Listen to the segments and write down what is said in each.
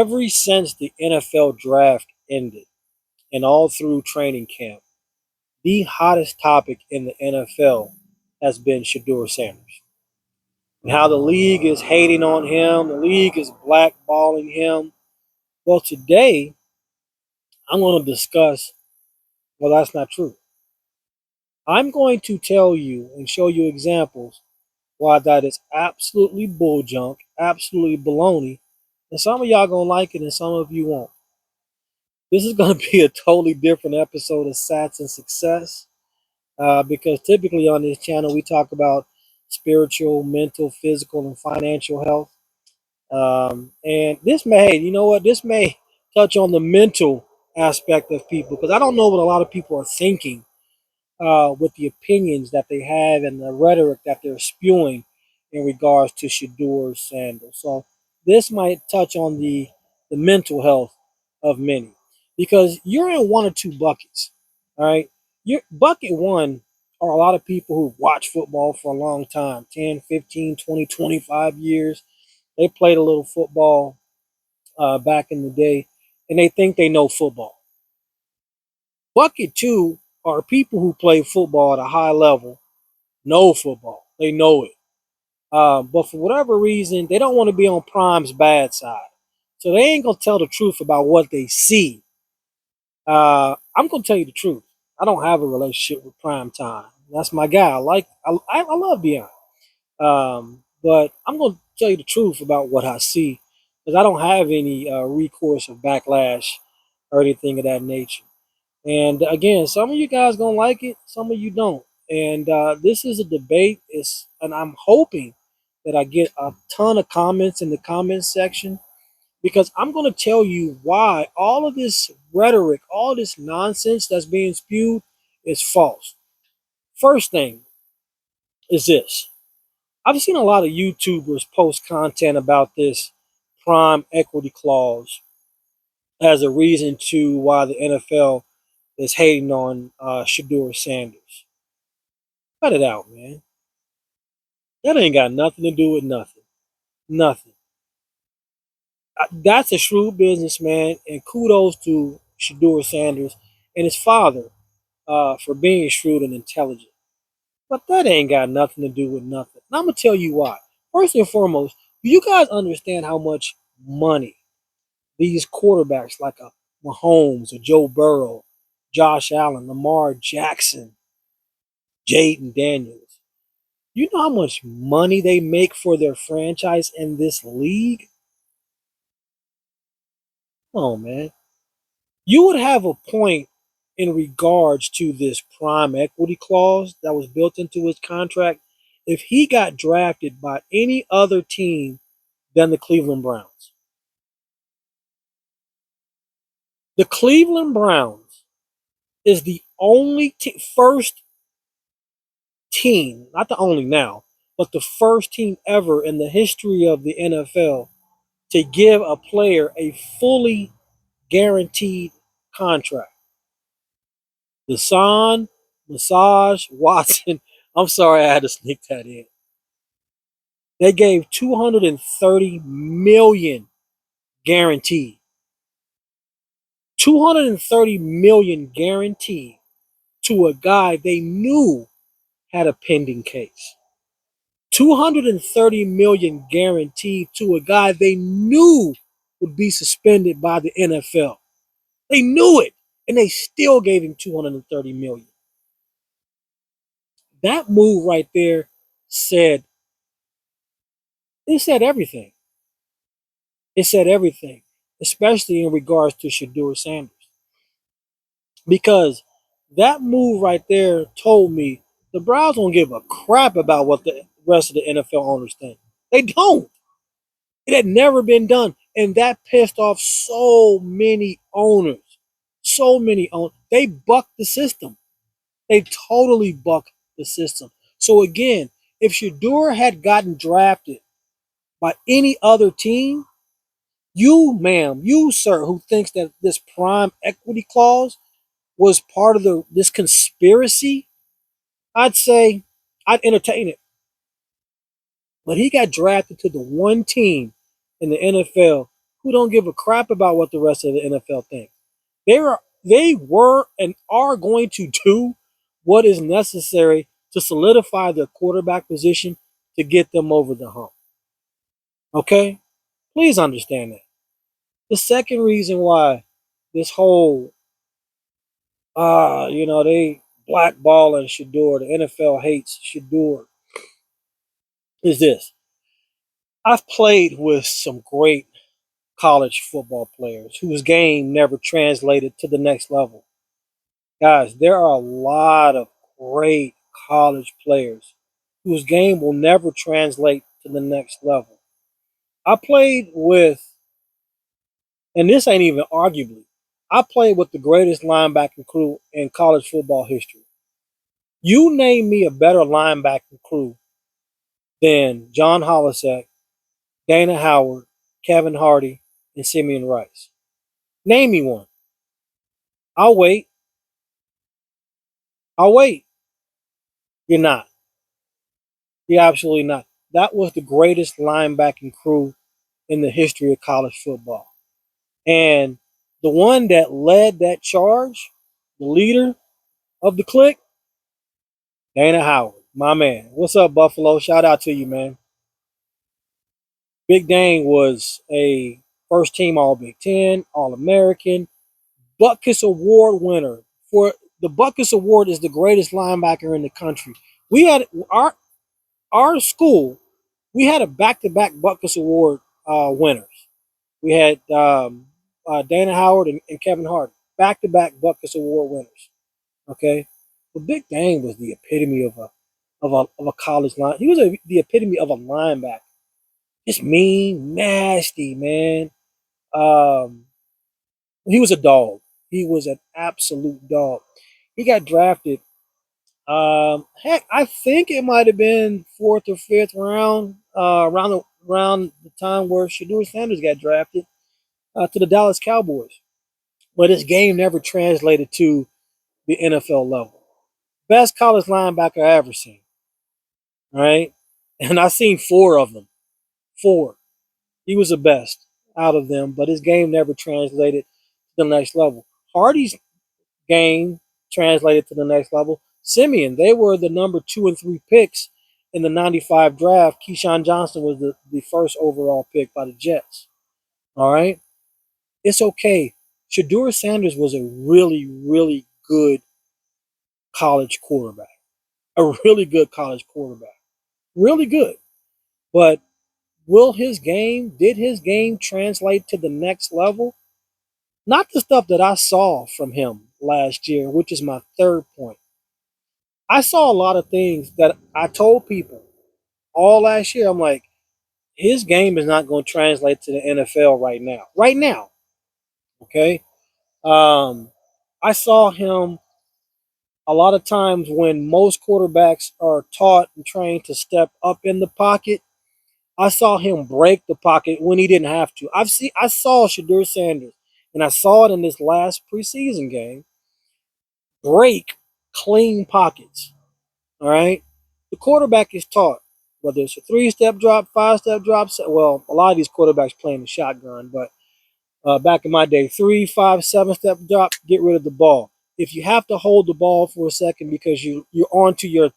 Ever since the NFL draft ended and all through training camp, the hottest topic in the NFL has been Shedeur Sanders. And how the league is hating on him, the league is blackballing him. Well, today I'm going to discuss, well, that's not true. I'm going to tell you and show you examples why that is absolutely bull junk, absolutely baloney. And some of y'all going to like it and some of you won't. This is going to be a totally different episode of Sats and Success because typically on this channel we talk about spiritual, mental, physical, and financial health. And this may, you know what, this may touch on the mental aspect of people because I don't know what a lot of people are thinking with the opinions that they have and the rhetoric that they're spewing in regards to Shedeur Sanders. So this might touch on the mental health of many because you're in one or two buckets. All right. Your bucket one are a lot of people who watch football for a long time 10, 15, 20, 25 years. They played a little football back in the day and they think they know football. Bucket two are people who play football at a high level, know football. They know it. But for whatever reason, they don't want to be on Prime's bad side. So they ain't going to tell the truth about what they see. I'm going to tell you the truth. I don't have a relationship with Prime Time. That's my guy. I love Beyond. But I'm going to tell you the truth about what I see because I don't have any recourse of backlash or anything of that nature. And again, some of you guys gonna like it, some of you don't. And this is a debate. And I'm hoping that I get a ton of comments in the comments section because I'm gonna tell you why all of this rhetoric, all this nonsense that's being spewed is false. First thing is this. I've seen a lot of YouTubers post content about this prime equity clause as a reason to why the NFL is hating on Shedeur Sanders. Cut it out, man. That ain't got nothing to do with nothing. Nothing. That's a shrewd businessman, and kudos to Shedeur Sanders and his father for being shrewd and intelligent. But that ain't got nothing to do with nothing. And I'm gonna tell you why. First and foremost, do you guys understand how much money these quarterbacks like a Mahomes or Joe Burrow, Josh Allen, Lamar Jackson, Jaden Daniels? You know how much money they make for their franchise in this league? Oh man. You would have a point in regards to this prime equity clause that was built into his contract if he got drafted by any other team than the Cleveland Browns. The Cleveland Browns is the only first team, not the only now, but the first team ever in the history of the NFL to give a player a fully guaranteed contract. Deshaun Massage Watson. I'm sorry I had to sneak that in. They gave 230 million guaranteed. 230 million guaranteed to a guy they knew had a pending case. 230 million guaranteed to a guy they knew would be suspended by the NFL. They knew it, and they still gave him 230 million. That move right there said it said everything. It said everything, especially in regards to Shedeur Sanders. Because that move right there told me the Browns don't give a crap about what the rest of the NFL owners think. They don't. It had never been done. And that pissed off so many owners. So many owners. They bucked the system. They totally bucked the system. So again, if Shedeur had gotten drafted by any other team, you, ma'am, you, sir, who thinks that this prime equity clause was part of this conspiracy, I'd say I'd entertain it. But he got drafted to the one team in the NFL who don't give a crap about what the rest of the NFL thinks. They were and are going to do what is necessary to solidify their quarterback position to get them over the hump. Okay? Please understand that. The second reason why this whole they blackballing Shedeur, the NFL hates Shedeur, is this. I've played with some great college football players whose game never translated to the next level. Guys, there are a lot of great college players whose game will never translate to the next level. I played with, and this ain't even arguably, I played with the greatest linebacking crew in college football history. You name me a better linebacking crew than John Holisack, Dana Howard, Kevin Hardy, and Simeon Rice. Name me one. I'll wait. I'll wait. You're not. You're absolutely not. That was the greatest linebacking crew in the history of college football. And the one that led that charge, the leader of the clique, Dana Howard, my man. What's up, Buffalo? Shout out to you, man. Big Dane was a first team All Big Ten, All American, Butkus Award winner. For the Butkus Award is the greatest linebacker in the country. We had our school, we had a back-to-back Butkus Award winners. We had Dana Howard and Kevin Hart, back-to-back Butkus Award winners. Okay, but Big Dane was the epitome of a college line. He was the epitome of a linebacker. Just mean, nasty, man. Um, he was a dog. He was an absolute dog. He got drafted. Heck, I think it might have been fourth or fifth round, around the time where Shedeur Sanders got drafted to the Dallas Cowboys. But his game never translated to the NFL level. Best college linebacker I ever seen. All right, and I seen four of them. Four. He was the best out of them, but his game never translated to the next level. Hardy's game translated to the next level. Simeon, they were the number 2 and 3 picks in the 95 draft. Keyshawn Johnson was the first overall pick by the Jets. All right. It's okay. Shedeur Sanders was a really, really good college quarterback. A really good college quarterback. Really good. But did his game translate to the next level? Not the stuff that I saw from him last year, which is my third point. I saw a lot of things that I told people all last year. I'm like, his game is not going to translate to the NFL right now. Right now, okay. Um, I saw him a lot of times when most quarterbacks are taught and trained to step up in the pocket. I saw him break the pocket when he didn't have to. I saw Shedeur Sanders, and I saw it in this last preseason game, break clean pockets. All right. The quarterback is taught, whether it's a 3-step drop, 5-step drop. Well, a lot of these quarterbacks playing the shotgun, but back in my day, 3, 5, 7-step drop, get rid of the ball. If you have to hold the ball for a second because you're on to your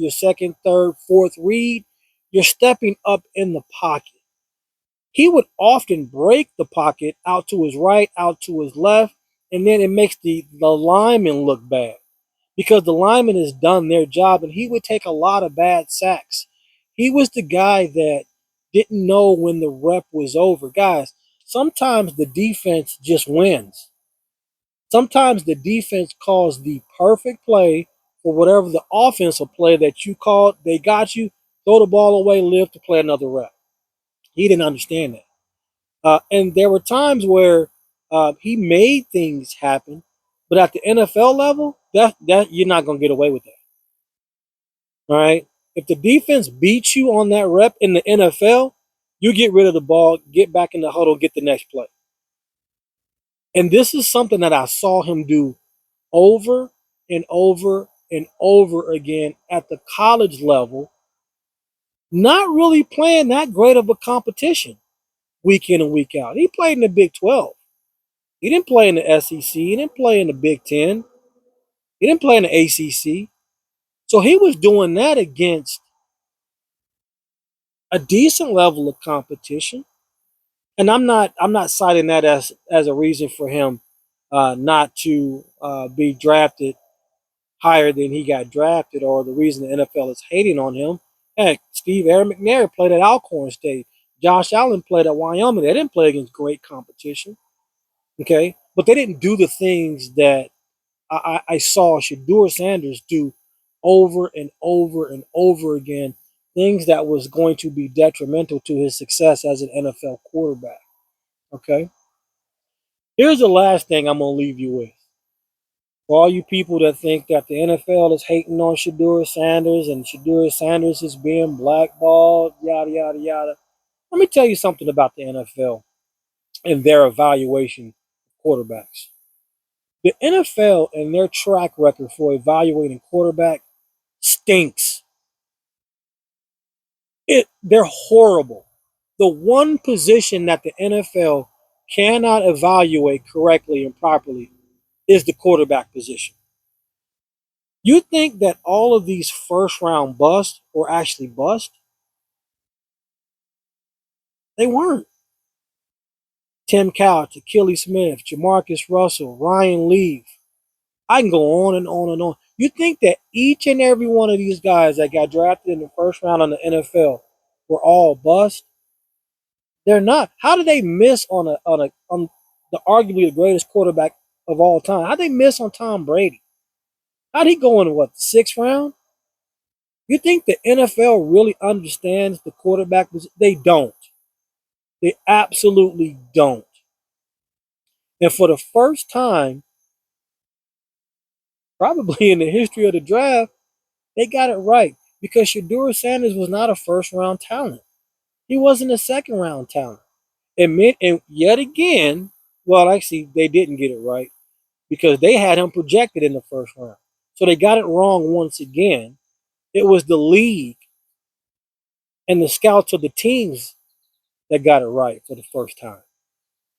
second, third, fourth read, you're stepping up in the pocket. He would often break the pocket out to his right, out to his left, and then it makes the lineman look bad because the lineman has done their job, and he would take a lot of bad sacks. He was the guy that didn't know when the rep was over. Guys, sometimes the defense just wins. Sometimes the defense calls the perfect play for whatever the offensive play that you called. They got you, throw the ball away, live to play another rep. He didn't understand that. And there were times where he made things happen, but at the NFL level, that you're not going to get away with that. All right. If the defense beats you on that rep in the NFL, you get rid of the ball, get back in the huddle, get the next play. And this is something that I saw him do over and over and over again at the college level, not really playing that great of a competition week in and week out. He played in the Big 12. He didn't play in the SEC. He didn't play in the Big 10. He didn't play in the ACC. So he was doing that against a decent level of competition. And I'm not citing that as a reason for him not to be drafted higher than he got drafted, or the reason the NFL is hating on him. Heck, Aaron McNair played at Alcorn State. Josh Allen played at Wyoming. They didn't play against great competition, okay? But they didn't do the things that I saw Shedeur Sanders do over and over and over again, things that was going to be detrimental to his success as an NFL quarterback, okay? Here's the last thing I'm going to leave you with. For all you people that think that the NFL is hating on Shedeur Sanders and Shedeur Sanders is being blackballed, yada, yada, yada. Let me tell you something about the NFL and their evaluation of quarterbacks. The NFL and their track record for evaluating quarterback stinks. They're horrible. The one position that the NFL cannot evaluate correctly and properly is the quarterback position. You think that all of these first round busts were actually bust? They weren't. Tim Couch, Achilles Smith, Jamarcus Russell, Ryan Leaf. I can go on and on and on. You think that each and every one of these guys that got drafted in the first round in the NFL were all bust? They're not. How did they miss on the arguably the greatest quarterback of all time? How did they miss on Tom Brady? How'd he go in what, the sixth round? You think the NFL really understands the quarterback position? They don't. They absolutely don't. And for the first time, probably in the history of the draft, they got it right because Shedeur Sanders was not a first round talent. He wasn't a second round talent. And yet again, well, actually, they didn't get it right because they had him projected in the first round. So they got it wrong once again. It was the league and the scouts of the teams that got it right for the first time.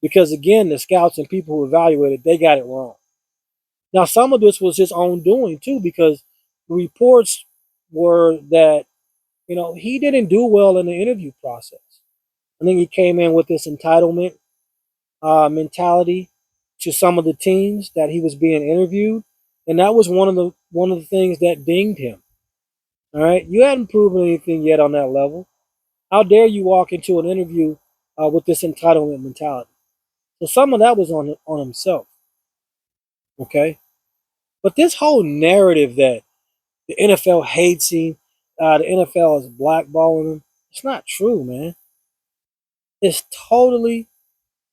Because again, the scouts and people who evaluated, they got it wrong. Now, some of this was his own doing too, because the reports were that, he didn't do well in the interview process. I think he came in with this entitlement mentality to some of the teams that he was being interviewed, and that was one of the things that dinged him. All right, you hadn't proven anything yet on that level. How dare you walk into an interview with this entitlement mentality? So some of that was on himself. Okay, but this whole narrative that the NFL hates him, the NFL is blackballing him, it's not true, man. It's totally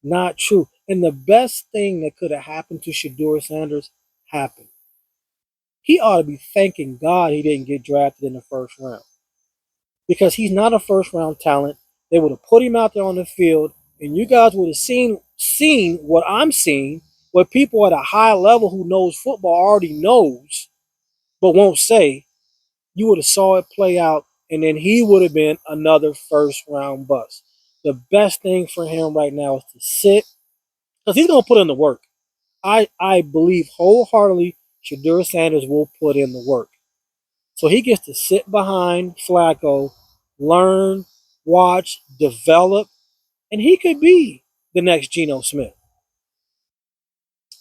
not true. And the best thing that could have happened to Shedeur Sanders happened. He ought to be thanking God he didn't get drafted in the first round because he's not a first round talent. They would have put him out there on the field, and you guys would have seen what I'm seeing, what people at a high level who knows football already knows, but won't say. You would have saw it play out, and then he would have been another first round bust. The best thing for him right now is to sit because he's going to put in the work. I believe wholeheartedly Shedeur Sanders will put in the work. So he gets to sit behind Flacco, learn, watch, develop, and he could be the next Geno Smith.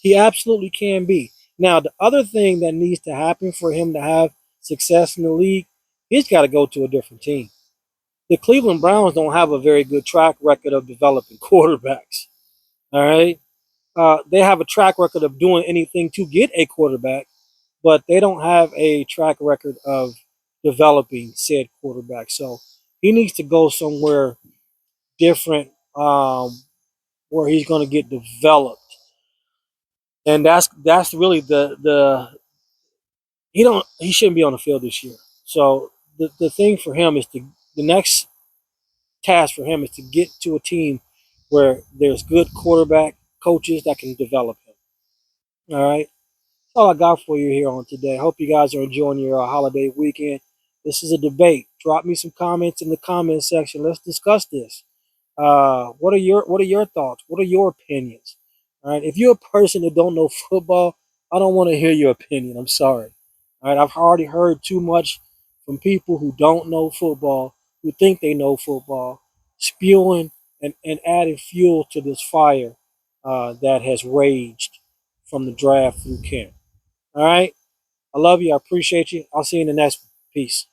He absolutely can be. Now, the other thing that needs to happen for him to have success in the league, he's got to go to a different team. The Cleveland Browns don't have a very good track record of developing quarterbacks. All right. They have a track record of doing anything to get a quarterback, but they don't have a track record of developing said quarterback. So he needs to go somewhere different where he's going to get developed, and that's really the he shouldn't be on the field this year. So the thing for him is the next task for him is to get to a team where there's good quarterback coaches that can develop him. All right. That's all I got for you here on today. Hope you guys are enjoying your holiday weekend. This is a debate. Drop me some comments in the comment section. Let's discuss this. What are your thoughts? What are your opinions? All right. If you're a person that don't know football, I don't want to hear your opinion. I'm sorry. All right. I've already heard too much from people who don't know football, who think they know football, spewing and adding fuel to this fire that has raged from the draft through camp. All right. I love you. I appreciate you. I'll see you in the next one. Peace.